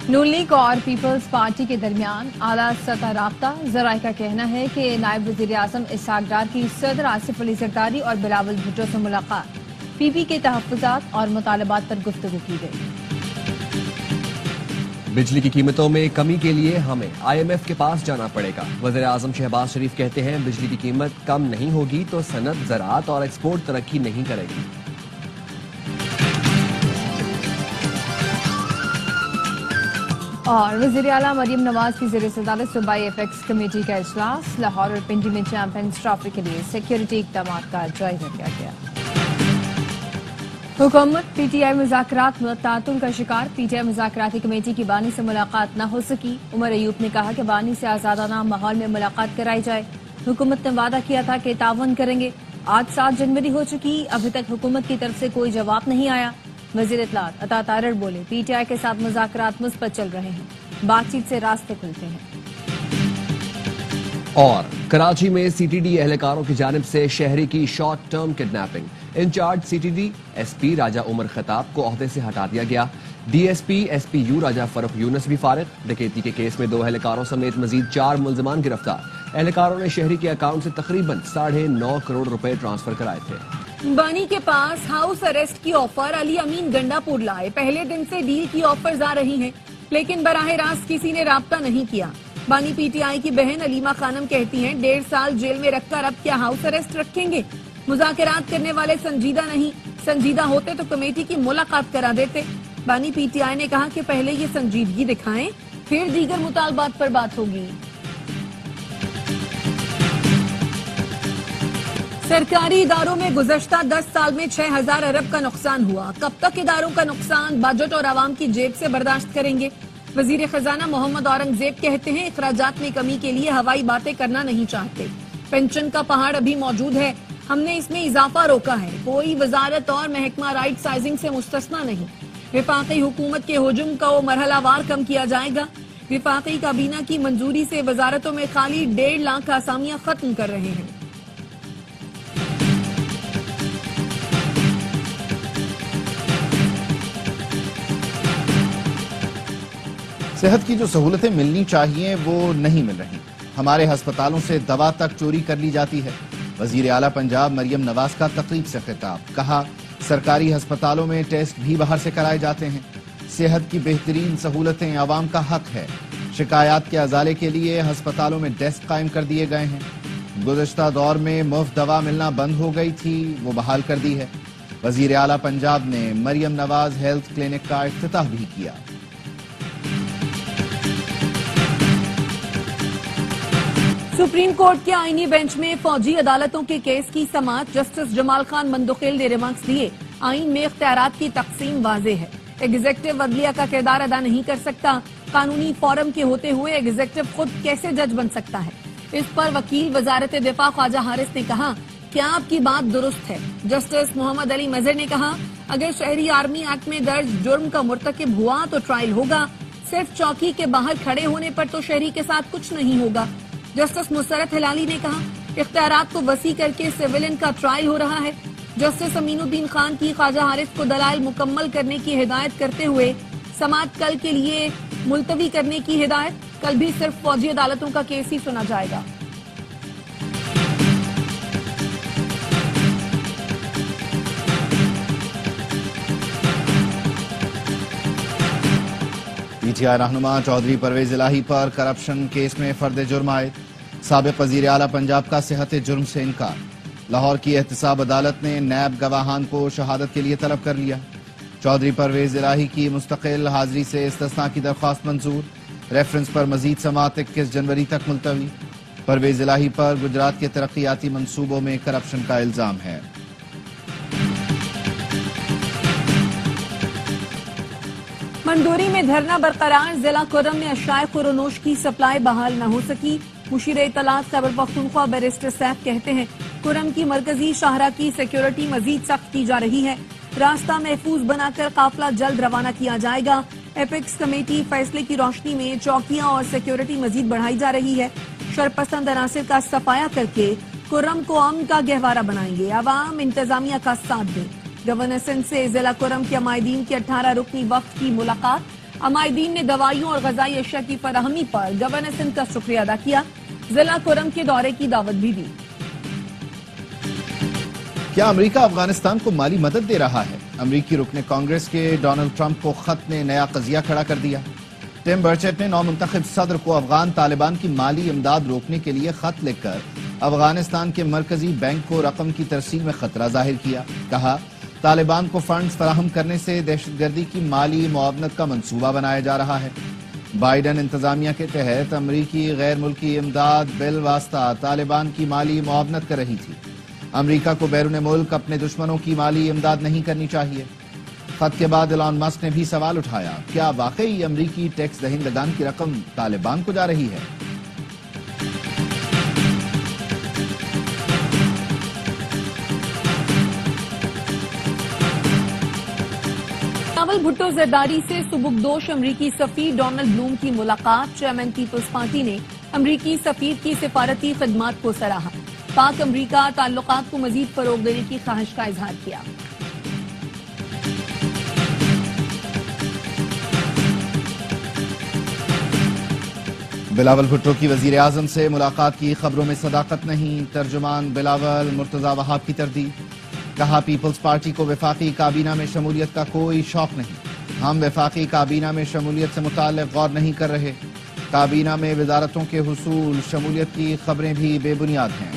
نون league اور Peoples party کے درمیان اعلیٰ سطح رابطہ. ذرائع کا کہنا ہے کہ نائب وزیر اعظم اسحاق ڈار کی صدر آصف علی زرداری اور بلاول بھٹو سے ملاقات. پی پی کے تحفظات اور مطالبات پر گفتگو کی گئی. بجلی کی قیمتوں میں کمی کے لیے ہمیں آئی ایم ایف کے پاس جانا پڑے گا. وزیر اعظم شہباز شریف کہتے ہیں بجلی کی قیمت کم نہیں ہوگی تو صنعت، زراعت اور ایکسپورٹ ترقی نہیں کرے گی. اور وزیر اعلیٰ مریم نواز کی زیر صدارت صوبائی ایپیکس کمیٹی کا اجلاس. لاہور اور پنڈی میں چیمپئنز ٹرافی کے لیے سیکیورٹی اقدامات کا جائزہ لیا گیا. حکومت پی ٹی آئی مذاکرات تعطل کا شکار. پی ٹی آئی مذاکراتی کمیٹی کی بانی سے ملاقات نہ ہو سکی. عمر ایوب نے کہا کہ بانی سے آزادانہ ماحول میں ملاقات کرائی جائے. حکومت نے وعدہ کیا تھا کہ تعاون کریں گے. آج 7 جنوری ہو چکی، ابھی تک حکومت کی طرف سے کوئی جواب نہیں آیا. وزیر اطلاعات عطا تارڑ بولے پی ٹی آئی کے ساتھ مذاکرات مثبت چل رہے ہیں، بات چیت سے راستے کھلتے ہیں. اور کراچی میں سی ٹی ڈی اہلکاروں کی جانب سے شہری کی short term kidnapping. Incharge C T D S P Raja Umar Khattab کو عہدے سے ہٹا دیا گیا. D S P U Raja Farrukh Younis بھی فارغ. ڈکیتی کے کیس میں 2 اہلکاروں سمیت مزید 4 ملزمان گرفتار. اہلکاروں نے شہری کے اکاؤنٹ سے تقریباً 9.5 کروڑ روپے ٹرانسفر کرائے تھے. بانی کے پاس ہاؤس اریسٹ کی آفر. علی امین گنڈا پور لائے. پہلے دن سے ڈیل کی آفرز آ رہی ہیں لیکن براہ راست کسی نے رابطہ نہیں کیا. بانی پی ٹی آئی کی بہن علیمہ خانم کہتی ہیں 1.5 سال جیل میں رکھ کر اب کیا ہاؤس اریسٹ رکھیں گے. مذاکرات کرنے والے سنجیدہ نہیں، سنجیدہ ہوتے تو کمیٹی کی ملاقات کرا دیتے. بانی پی ٹی آئی نے کہا کہ پہلے یہ سنجیدگی دکھائیں پھر دیگر مطالبات پر بات ہوگی. سرکاری اداروں میں گزشتہ 10 سال میں 6,000 ارب کا نقصان ہوا. کب تک اداروں کا نقصان بجٹ اور عوام کی جیب سے برداشت کریں گے؟ وزیر خزانہ محمد اورنگزیب کہتے ہیں اخراجات میں کمی کے لیے ہوائی باتیں کرنا نہیں چاہتے. پینشن کا پہاڑ ابھی موجود ہے، ہم نے اس میں اضافہ روکا ہے. کوئی وزارت اور محکمہ رائٹ سائزنگ سے مستثنا نہیں. وفاقی حکومت کے ہجوم کا وہ مرحلہ وار کم کیا جائے گا. وفاقی کابینہ کی منظوری سے وزارتوں میں خالی 1.5 لاکھ اسامیاں ختم کر رہے ہیں. صحت کی جو سہولتیں ملنی چاہیے وہ نہیں مل رہی. ہمارے ہسپتالوں سے دوا تک چوری کر لی جاتی ہے. وزیر اعلیٰ پنجاب مریم نواز کا تقریب سے خطاب. کہا سرکاری ہسپتالوں میں ٹیسٹ بھی باہر سے کرائے جاتے ہیں. صحت کی بہترین سہولتیں عوام کا حق ہے. شکایات کے ازالے کے لیے ہسپتالوں میں ڈیسک قائم کر دیے گئے ہیں. گزشتہ دور میں مفت دوا ملنا بند ہو گئی تھی، وہ بحال کر دی ہے. وزیر اعلیٰ پنجاب نے مریم نواز ہیلتھ کلینک کا افتتاح بھی کیا. سپریم کورٹ کے آئینی بینچ میں فوجی عدالتوں کے کیس کی سماعت. جسٹس جمال خان مندوخیل نے ریمارکس دیے آئین میں اختیارات کی تقسیم واضح ہے. ایگزیکٹو عدلیہ کا کردار ادا نہیں کر سکتا. قانونی فورم کے ہوتے ہوئے ایگزیکٹو خود کیسے جج بن سکتا ہے؟ اس پر وکیل وزارت دفاع خواجہ حارث نے کہا کیا آپ کی بات درست ہے؟ جسٹس محمد علی مظہر نے کہا اگر شہری آرمی ایکٹ میں درج جرم کا مرتکب ہوا تو ٹرائل ہوگا. صرف چوکی کے باہر کھڑے ہونے پر تو شہری کے ساتھ کچھ نہیں ہوگا. جسٹس مسرت ہلالی نے کہا اختیارات کو وسیع کر کے سیویلین کا ٹرائل ہو رہا ہے. جسٹس امین الدین خان کی خواجہ حارث کو دلائل مکمل کرنے کی ہدایت کرتے ہوئے سماعت کل کے لیے ملتوی کرنے کی ہدایت. کل بھی صرف فوجی عدالتوں کا کیس ہی سنا جائے گا. پی ٹی آئی رہنما چودھری پرویز الہی پر کرپشن کیس میں فرد جرم عائد. سابق وزیر اعلیٰ پنجاب کا صحت جرم سے انکار. لاہور کی احتساب عدالت نے نیب گواہان کو شہادت کے لیے طلب کر لیا. چودھری پرویز الہی کی مستقل حاضری سے استثناء کی درخواست منظور. ریفرنس پر مزید سماعت 21 جنوری تک ملتوی. پرویز الہی پر گجرات کے ترقیاتی منصوبوں میں کرپشن کا الزام ہے. مندوری میں دھرنا برقرار. ضلع کرم میں اشیاء خورونوش کی سپلائی بحال نہ ہو سکی. مشیر اطلاعات خیبر پختونخوا بیرسٹر سیف کہتے ہیں کرم کی مرکزی شاہراہ کی سیکیورٹی مزید سخت کی جا رہی ہے. راستہ محفوظ بنا کر قافلہ جلد روانہ کیا جائے گا. ایپیکس کمیٹی فیصلے کی روشنی میں چوکیاں اور سیکیورٹی مزید بڑھائی جا رہی ہے. شرپسند عناصر کا صفایا کر کے کرم کو امن کا گہوارہ بنائیں گے. عوام انتظامیہ کا ساتھ دیں. گورنر سندھ سے ضلع کرم کے عمائدین کی 18 رکنی وفد کی ملاقات. عمائدین نے دوائیوں اور غذائی اشیاء کی فراہمی پر گورنر سندھ کا شکریہ ادا کیا، ضلع کرم کے دورے کی دعوت بھی دی۔ کیا امریکہ افغانستان کو مالی مدد دے رہا ہے؟ امریکی رکن کانگریس کے ڈونلڈ ٹرمپ کو خط نے نیا قضیہ کھڑا کر دیا۔ ٹم برچٹ نے نومنتخب صدر کو افغان طالبان کی مالی امداد روکنے کے لیے خط لکھ کر افغانستان کے مرکزی بینک کو رقم کی ترسیل میں خطرہ ظاہر کیا۔ کہا طالبان کو فنڈز فراہم کرنے سے دہشت گردی کی مالی معاونت کا منصوبہ بنایا جا رہا ہے۔ بائیڈن انتظامیہ کے تحت امریکی غیر ملکی امداد بالواسطہ طالبان کی مالی معاونت کر رہی تھی۔ امریکہ کو بیرون ملک اپنے دشمنوں کی مالی امداد نہیں کرنی چاہیے۔ خط کے بعد ایلان مسک نے بھی سوال اٹھایا، کیا واقعی امریکی ٹیکس دہندگان کی رقم طالبان کو جا رہی ہے؟ بلاول بھٹو زرداری سے سبکدوش امریکی سفیر ڈونلڈ بلوم کی ملاقات، چیئرمین پیپلز پارٹی نے امریکی سفیر کی سفارتی خدمات کو سراہا، پاک امریکہ تعلقات کو مزید فروغ دینے کی خواہش کا اظہار کیا۔ بلاول بھٹو کی وزیر اعظم سے ملاقات کی خبروں میں صداقت نہیں، ترجمان بلاول مرتضی وہاب کی تردید۔ کہا پیپلز پارٹی کو وفاقی کابینہ میں شمولیت کا کوئی شوق نہیں، ہم وفاقی کابینہ میں شمولیت سے متعلق غور نہیں کر رہے، کابینہ میں وزارتوں کے حصول شمولیت کی خبریں بھی بے بنیاد ہیں۔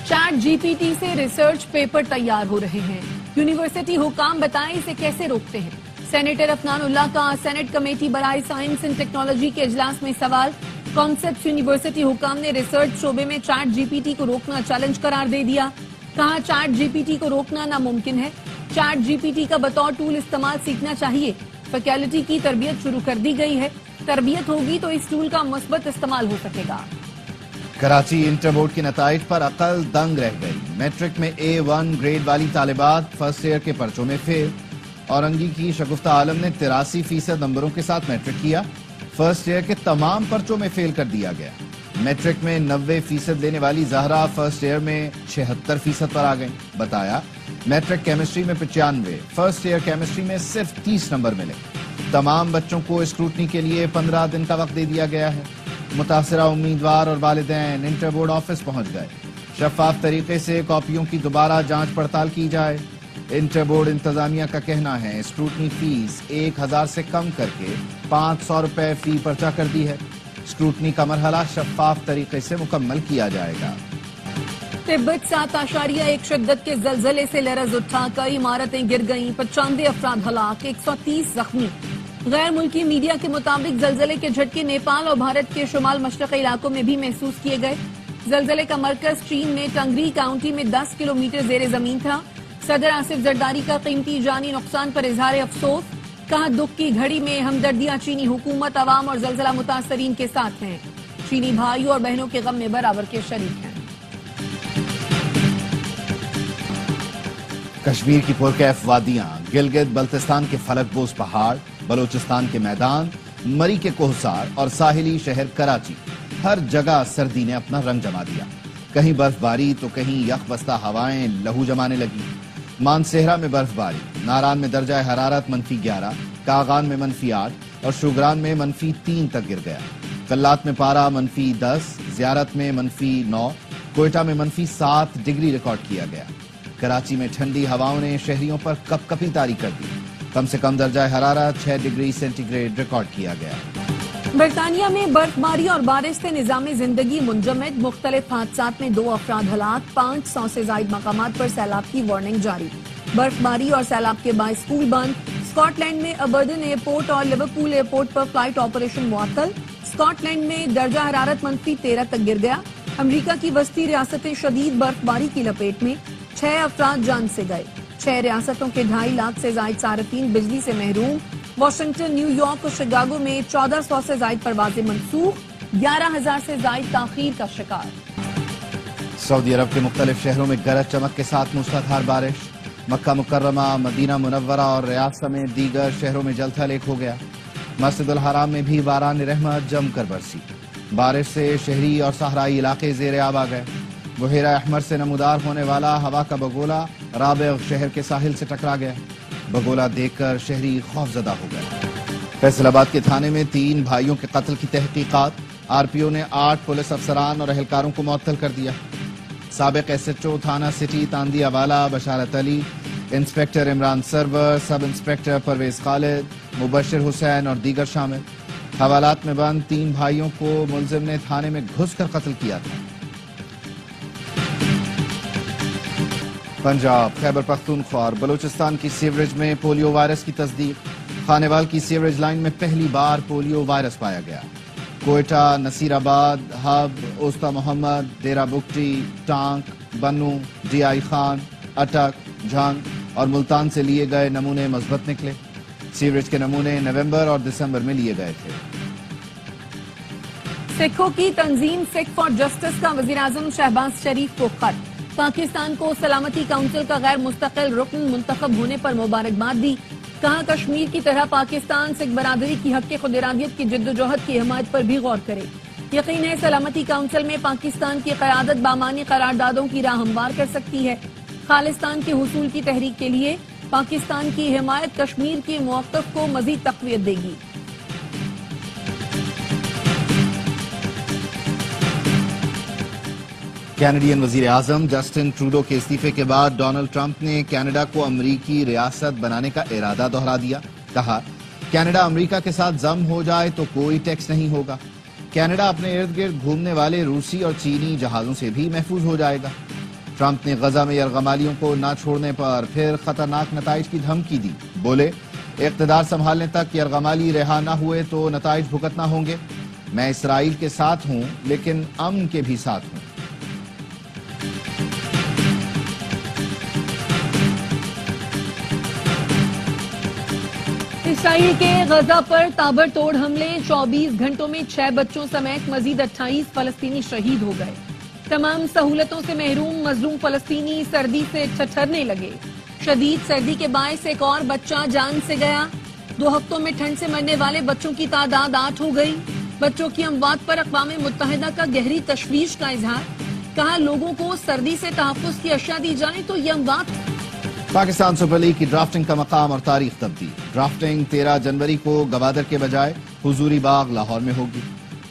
چیٹ جی پی ٹی سے ریسرچ پیپر تیار ہو رہے ہیں، یونیورسٹی حکام بتائیں اسے کیسے روکتے ہیں۔ سینیٹر عفنان اللہ کا سینٹ کمیٹی برائے سائنس اینڈ ٹیکنالوجی کے اجلاس میں سوال، کانسیپٹس یونیورسٹی حکام نے ریسرچ شعبے میں چیٹ جی پی ٹی کو روکنا چیلنج قرار دے دیا، کہا چیٹ جی پی ٹی کو روکنا ناممکن ہے، چیٹ جی پی ٹی کا بطور ٹول استعمال سیکھنا چاہیے، فیکلٹی کی تربیت شروع کر دی گئی ہے، تربیت ہوگی تو اس ٹول کا مثبت استعمال ہو سکے گا۔ کراچی انٹر بورڈ کے نتائج پر عقل دنگ رہ گئی، میٹرک میں A1 گریڈ والی طالبات فرسٹ ایئر کے پرچوں میں فیل، اورنگی کی شگفتہ عالم نے 83% نمبروں کے ساتھ میٹرک کیا، فرسٹ ایئر کے تمام پرچوں میں فیل کر دیا گیا۔ میٹرک میں 90% لینے والی زہرا فرسٹ ایئر میں 76% پر آ گئیں، بتایا میٹرک کیمسٹری میں 95، فرسٹ ایئر کیمسٹری میں صرف 30 نمبر ملے۔ تمام بچوں کو اسکروٹنی کے لیے 15 دن کا وقت دے دیا گیا ہے۔ متاثرہ امیدوار اور والدین انٹر بورڈ آفس پہنچ گئے، شفاف طریقے سے کاپیوں کی دوبارہ جانچ پڑتال کی جائے۔ انٹر بورڈ انتظامیہ کا کہنا ہے اسکروٹنی فیس 1000 سے کم کر کے 500 روپے فی پرچہ کر دی ہے، اسکروٹنی کا مرحلہ شفاف طریقے سے مکمل کیا جائے گا۔ تبت 7.1 شدت کے زلزلے سے لرز اٹھا، کئی عمارتیں گر گئیں، 95 افراد ہلاک، 130 زخمی۔ غیر ملکی میڈیا کے مطابق زلزلے کے جھٹکے نیپال اور بھارت کے شمال مشرقی علاقوں میں بھی محسوس کیے گئے۔ زلزلے کا مرکز چین میں ٹنگری کاؤنٹی میں 10 کلومیٹر زیر زمین تھا۔ صدر آصف زرداری کا قیمتی جانی نقصان پر اظہار افسوس، کہا دکھ کی گھڑی میں ہمدردیاں چینی حکومت، عوام اور زلزلہ متاثرین کے ساتھ ہیں، چینی بھائیوں اور بہنوں کے غم میں برابر کے شریک ہیں۔ کشمیر کی پرکیف وادیاں، گلگت بلتستان کے فلک بوز پہاڑ، بلوچستان کے میدان، مری کے کوہسار اور ساحلی شہر کراچی، ہر جگہ سردی نے اپنا رنگ جما دیا۔ کہیں برف باری تو کہیں یخ بستہ ہوائیں لہو جمانے لگی۔ مانسہرہ میں برف باری، ناران میں درجہ حرارت -11، کاغان میں -8 اور شوگران میں -3 تک گر گیا۔ کلات میں پارہ -10، زیارت میں -9، کوئٹہ میں -7 ڈگری ریکارڈ کیا گیا۔ کراچی میں ٹھنڈی ہواؤں نے شہریوں پر کپ کپی طاری کر دی، کم سے کم درجہ حرارت 6 ڈگری سینٹی گریڈ ریکارڈ کیا گیا۔ برطانیہ میں برف باری اور بارش سے نظام زندگی منجمد، مختلف حادثات میں 2 افراد ہلاک، 500 سے زائد مقامات پر سیلاب کی وارننگ جاری۔ برف باری اور سیلاب کے باعث اسکول بند، اسکاٹ لینڈ میں ابردن ایئرپورٹ اور لیورپول ایئرپورٹ پر فلائٹ آپریشن معطل۔ اسکاٹ لینڈ میں درجہ حرارت -13 تک گر گیا۔ امریکہ کی وسطی ریاستیں شدید برف باری کی لپیٹ میں، 6 افراد جان سے گئے۔ 6 ریاستوں کے 2.5 لاکھ سے زائد صارفین بجلی سے محروم۔ واشنگٹن، نیو یارک اور شکاگو میں 1400 سے زائد پروازیں منسوخ، 11,000 سے زائد تاخیر کا شکار۔ سعودی عرب کے مختلف شہروں میں گرج چمک کے ساتھ موسلادھار بارش، مکہ مکرمہ، مدینہ منورہ اور ریاض سمیت دیگر شہروں میں جل تھل ایک ہو گیا۔ مسجد الحرام میں بھی باران رحمت جم کر برسی، بارش سے شہری اور صحرائی علاقے زیر آب آ گئے۔ بحیرہ احمر سے نمودار ہونے والا ہوا کا بگولا رابغ شہر کے ساحل سے ٹکرا گیا۔ بگولا دیکھ کر شہری خوفزدہ ہو گئے۔ فیصل آباد کے تھانے میں 3 بھائیوں کے قتل کی تحقیقات، آر پی او نے 8 پولیس افسران اور اہلکاروں کو معطل کر دیا۔ سابق ایس ایچ او تھانہ سٹی تاندیا والا بشارت علی، انسپیکٹر عمران سرور، سب انسپیکٹر پرویز خالد، مبشر حسین اور دیگر شامل۔ حوالات میں بند 3 بھائیوں کو ملزم نے تھانے میں گھس کر قتل کیا تھا۔ پنجاب، خیبر پختونخوا اور بلوچستان کی سیوریج میں پولیو وائرس کی تصدیق۔ خانیوال کی سیوریج لائن میں پہلی بار پولیو وائرس پایا گیا۔ کوئٹہ، نصیر آباد، ہب، اوستا محمد، ڈیرہ بگٹی، ٹانک، بنو، ڈی آئی خان، اٹک، جھنگ اور ملتان سے لیے گئے نمونے مثبت نکلے۔ سیوریج کے نمونے نومبر اور دسمبر میں لیے گئے تھے۔ سکھوں کی تنظیم سکھ فار جسٹس کا وزیراعظم شہباز شریف کو خط۔ پاکستان کو سلامتی کونسل کا غیر مستقل رکن منتخب ہونے پر مبارکباد دی۔ کہا کشمیر کی طرح پاکستان سکھ برادری کی حق خود ارادیت کی جدوجہد کی حمایت پر بھی غور کرے۔ یقین ہے سلامتی کونسل میں پاکستان کی قیادت بامانی قراردادوں کی راہ ہموار کر سکتی ہے۔ خالصتان کے حصول کی تحریک کے لیے پاکستان کی حمایت کشمیر کے موقف کو مزید تقویت دے گی۔ کینیڈین وزیر اعظم جسٹن ٹروڈو کے استعفے کے بعد ڈونلڈ ٹرمپ نے کینیڈا کو امریکی ریاست بنانے کا ارادہ دہرا دیا۔ کہا کینیڈا امریکہ کے ساتھ ضم ہو جائے تو کوئی ٹیکس نہیں ہوگا۔ کینیڈا اپنے ارد گرد گھومنے والے روسی اور چینی جہازوں سے بھی محفوظ ہو جائے گا۔ ٹرمپ نے غزہ میں یرغمالیوں کو نہ چھوڑنے پر پھر خطرناک نتائج کی دھمکی دی۔ بولے اقتدار سنبھالنے تک یرغمالی رہا نہ ہوئے تو نتائج بھگتنا ہوں گے۔ میں اسرائیل کے ساتھ ہوں لیکن امن کے بھی ساتھ ہوں۔ اسرائیل کے غزہ پر تابڑتوڑ حملے، 24 گھنٹوں میں 6 بچوں سمیت مزید 28 فلسطینی شہید ہو گئے۔ تمام سہولتوں سے محروم مظلوم فلسطینی سردی سے ٹھٹھرنے لگے۔ شدید سردی کے باعث ایک اور بچہ جان سے گیا۔ 2 ہفتوں میں ٹھنڈ سے مرنے والے بچوں کی تعداد 8 ہو گئی۔ بچوں کی اموات پر اقوام متحدہ کا گہری تشویش کا اظہار۔ کہا لوگوں کو سردی سے تحفظ کی اشیاء دی جائیں تو یہ اموات۔ پاکستان سپر لیگ کی ڈرافٹنگ کا مقام اور تاریخ تبدیل۔ ڈرافٹنگ 13 جنوری کو گوادر کے بجائے حضوری باغ لاہور میں ہوگی۔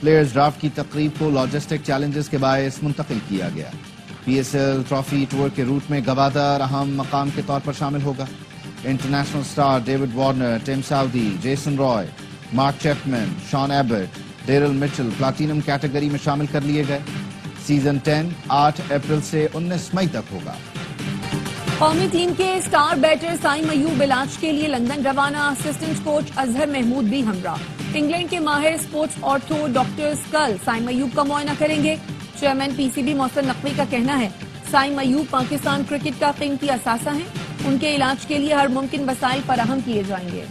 پلیئرز ڈرافٹ کی تقریب کو لاجسٹک چیلنجز کے باعث منتقل کیا گیا۔ P S L trophy tour کے روٹ میں گوادر اہم مقام کے طور پر شامل ہوگا۔ International star David Warner, Tim Southee, Jason Roy, Mark Chapman, Sean Abbott, Daryl Mitchell platinum category میں شامل کر لیے گئے۔ سیزن 10 8 اپریل سے 19 مئی تک ہوگا۔ قومی ٹیم کے سٹار بیٹر سائم ایوب علاج کے لیے لندن روانہ، اسسٹنٹ کوچ اظہر محمود بھی ہمراہ۔ انگلینڈ کے ماہر اسپورٹس آرتھو ڈاکٹر اسکل سائم ایوب کا معائنہ کریں گے۔ Chairman P C B Mohsin Naqvi کا کہنا ہے سائم ایوب پاکستان کرکٹ کا قیمتی اثاثہ ہیں، ان کے علاج کے لیے ہر ممکن وسائل فراہم کیے جائیں گے۔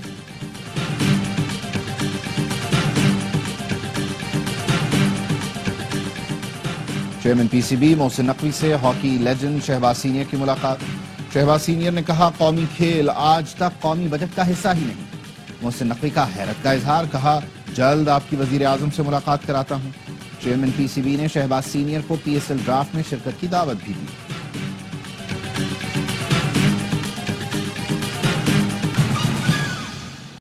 Chairman P C B Mohsin Naqvi سے ہاکی لیجنڈ شہباز سینئر کی ملاقات۔ شہباز سینئر نے کہا قومی کھیل آج تک قومی بجٹ کا حصہ ہی نہیں۔ محسن نقوی کا حیرت کا اظہار، کہا جلد آپ کی وزیر اعظم سے ملاقات کراتا ہوں۔ چیئرمین پی سی بی نے شہباز سینئر کو پی ایس ایل ڈرافٹ میں شرکت کی دعوت بھی دی۔